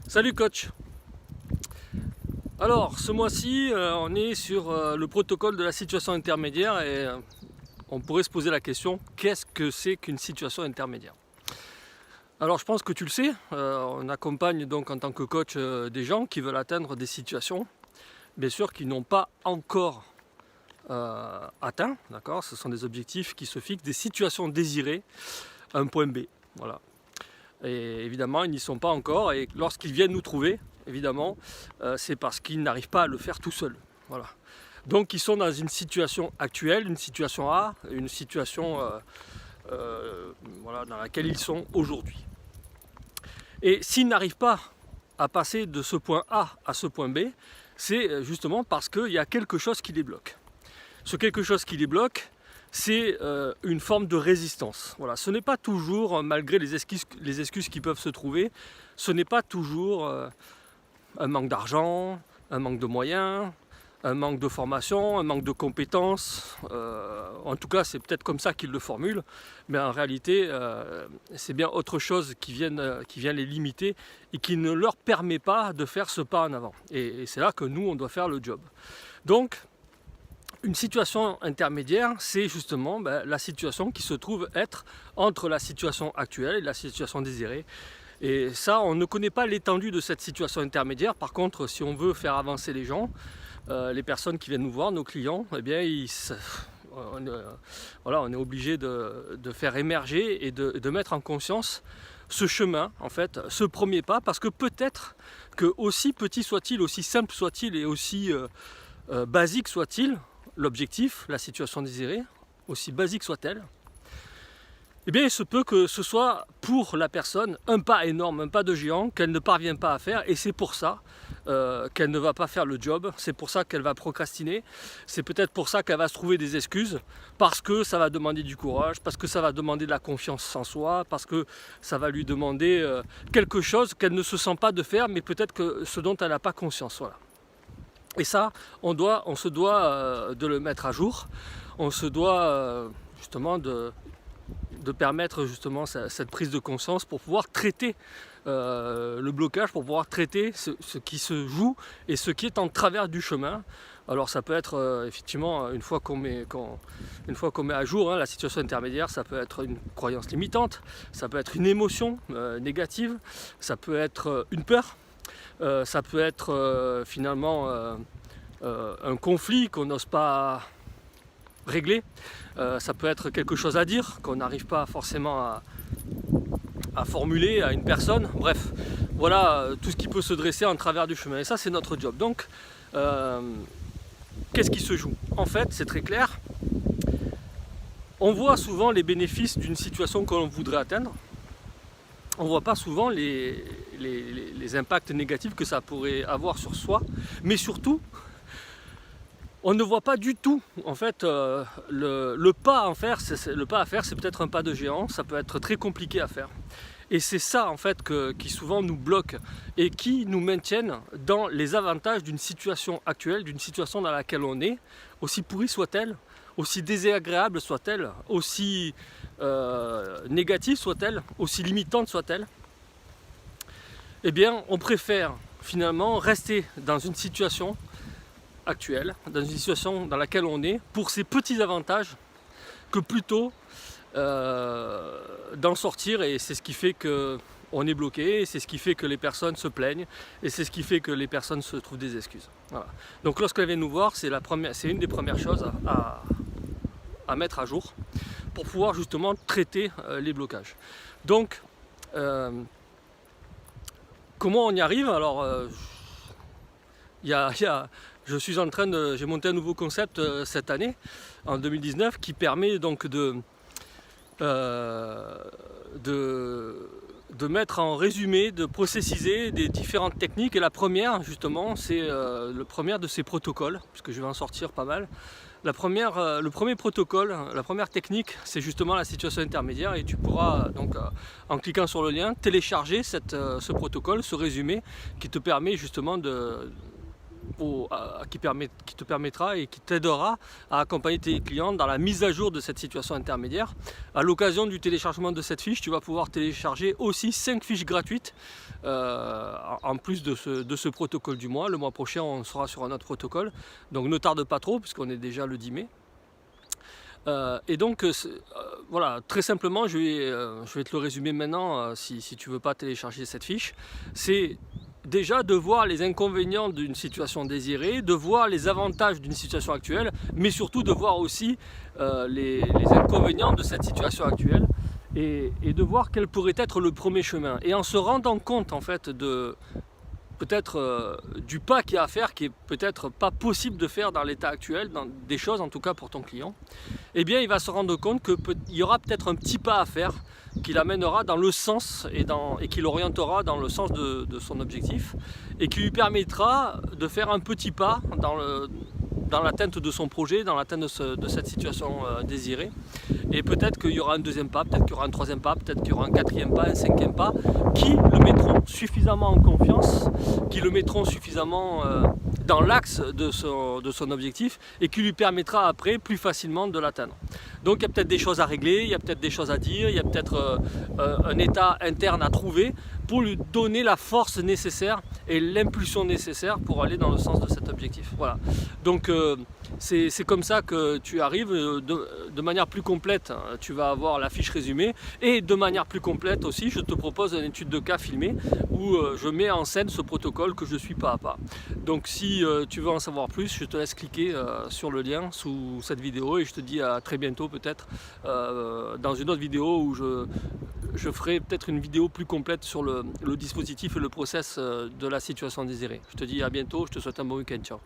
Salut coach. Alors ce mois-ci on est sur le protocole de la situation intermédiaire et on pourrait se poser la question, qu'est-ce que c'est qu'une situation intermédiaire? Alors je pense que tu le sais, on accompagne donc en tant que coach des gens qui veulent atteindre des situations, bien sûr qui n'ont pas encore atteint, d'accord? Ce sont des objectifs qui se fixent, des situations désirées, un point B, voilà. Et évidemment, ils n'y sont pas encore. Et lorsqu'ils viennent nous trouver, évidemment, c'est parce qu'ils n'arrivent pas à le faire tout seuls. Voilà. Donc, ils sont dans une situation actuelle, une situation A, une situation voilà, dans laquelle ils sont aujourd'hui. Et s'ils n'arrivent pas à passer de ce point A à ce point B, c'est justement parce qu'il y a quelque chose qui les bloque. Ce quelque chose qui les bloque, c'est une forme de résistance. Voilà. Ce n'est pas toujours, malgré les excuses qui peuvent se trouver, ce n'est pas toujours un manque d'argent, un manque de moyens, un manque de formation, un manque de compétences. En tout cas, c'est peut-être comme ça qu'ils le formulent, mais en réalité, c'est bien autre chose qui vient les limiter et qui ne leur permet pas de faire ce pas en avant. Et c'est là que nous, on doit faire le job. Donc, une situation intermédiaire, c'est justement la situation qui se trouve être entre la situation actuelle et la situation désirée. Et ça, on ne connaît pas l'étendue de cette situation intermédiaire. Par contre, si on veut faire avancer les gens, les personnes qui viennent nous voir, nos clients, eh bien, on est obligé de faire émerger et de mettre en conscience ce chemin, en fait, ce premier pas, parce que peut-être que aussi petit soit-il, aussi simple soit-il et aussi basique soit-il, l'objectif, la situation désirée, aussi basique soit-elle, eh bien il se peut que ce soit pour la personne un pas énorme, un pas de géant qu'elle ne parvient pas à faire, et c'est pour ça qu'elle ne va pas faire le job, c'est pour ça qu'elle va procrastiner, c'est peut-être pour ça qu'elle va se trouver des excuses, parce que ça va demander du courage, parce que ça va demander de la confiance en soi, parce que ça va lui demander quelque chose qu'elle ne se sent pas de faire, mais peut-être que ce dont elle n'a pas conscience, voilà. Et ça, on se doit de le mettre à jour, on se doit justement de permettre justement cette prise de conscience pour pouvoir traiter le blocage, pour pouvoir traiter ce qui se joue et ce qui est en travers du chemin. Alors ça peut être effectivement, une fois qu'on met à jour la situation intermédiaire, ça peut être une croyance limitante, ça peut être une émotion négative, ça peut être une peur. Ça peut être finalement un conflit qu'on n'ose pas régler. Ça peut être quelque chose à dire qu'on n'arrive pas forcément à formuler à une personne. Bref, voilà tout ce qui peut se dresser en travers du chemin. Et ça, c'est notre job. Donc, qu'est-ce qui se joue? En fait, c'est très clair. On voit souvent les bénéfices d'une situation que l'on voudrait atteindre. On ne voit pas souvent les impacts négatifs que ça pourrait avoir sur soi, mais surtout, on ne voit pas du tout, en fait, le pas à faire, c'est peut-être un pas de géant, ça peut être très compliqué à faire. Et c'est ça, en fait, qui souvent nous bloque et qui nous maintiennent dans les avantages d'une situation actuelle, d'une situation dans laquelle on est, aussi pourrie soit-elle, aussi désagréable soit-elle, aussi négative soit-elle, aussi limitante soit-elle, eh bien on préfère finalement rester dans une situation actuelle, dans une situation dans laquelle on est, pour ces petits avantages, que plutôt d'en sortir, et c'est ce qui fait qu'on est bloqué, et c'est ce qui fait que les personnes se plaignent, et c'est ce qui fait que les personnes se trouvent des excuses. Voilà. Donc lorsqu'elles viennent nous voir, c'est une des premières choses à mettre à jour pour pouvoir justement traiter les blocages. Donc, comment on y arrive? Alors, j'ai monté un nouveau concept cette année, en 2019, qui permet donc de mettre en résumé, de processiser des différentes techniques. Et la première, justement, c'est le premier de ces protocoles, puisque je vais en sortir pas mal. Le premier protocole, la première technique, c'est justement la situation intermédiaire, et tu pourras donc en cliquant sur le lien télécharger ce protocole, ce résumé qui te permet justement qui te permettra et qui t'aidera à accompagner tes clients dans la mise à jour de cette situation intermédiaire. À l'occasion du téléchargement de cette fiche, tu vas pouvoir télécharger aussi 5 fiches gratuites en plus de ce protocole du mois. Le mois prochain, on sera sur un autre protocole, donc ne tarde pas trop puisqu'on est déjà le 10 mai. Voilà, très simplement, je vais te le résumer maintenant si tu ne veux pas télécharger cette fiche. C'est déjà de voir les inconvénients d'une situation désirée, de voir les avantages d'une situation actuelle, mais surtout de voir aussi les inconvénients de cette situation actuelle et de voir quel pourrait être le premier chemin. Et en se rendant compte en fait peut-être du pas qu'il y a à faire, qui est peut-être pas possible de faire dans l'état actuel, dans des choses en tout cas pour ton client, eh bien il va se rendre compte qu'il y aura peut-être un petit pas à faire qui l'amènera dans le sens et qui l'orientera dans le sens de son objectif et qui lui permettra de faire un petit pas dans l'atteinte de son projet, dans l'atteinte de cette situation désirée. Et peut-être qu'il y aura un deuxième pas, peut-être qu'il y aura un troisième pas, peut-être qu'il y aura un quatrième pas, un cinquième pas, qui le mettront suffisamment en confiance, qui le mettront suffisamment dans l'axe de son objectif et qui lui permettra après plus facilement de l'atteindre. Donc il y a peut-être des choses à régler, il y a peut-être des choses à dire, il y a peut-être un état interne à trouver pour lui donner la force nécessaire et l'impulsion nécessaire pour aller dans le sens de cet objectif. Voilà. Donc c'est comme ça que tu arrives de manière plus complète. Tu vas avoir la fiche résumée et de manière plus complète aussi, je te propose une étude de cas filmée où je mets en scène ce protocole que je suis pas à pas. Donc si tu veux en savoir plus, je te laisse cliquer sur le lien sous cette vidéo et je te dis à très bientôt peut-être dans une autre vidéo où je ferai peut-être une vidéo plus complète sur le dispositif et le process de la situation désirée. Je te dis à bientôt, je te souhaite un bon week-end, ciao.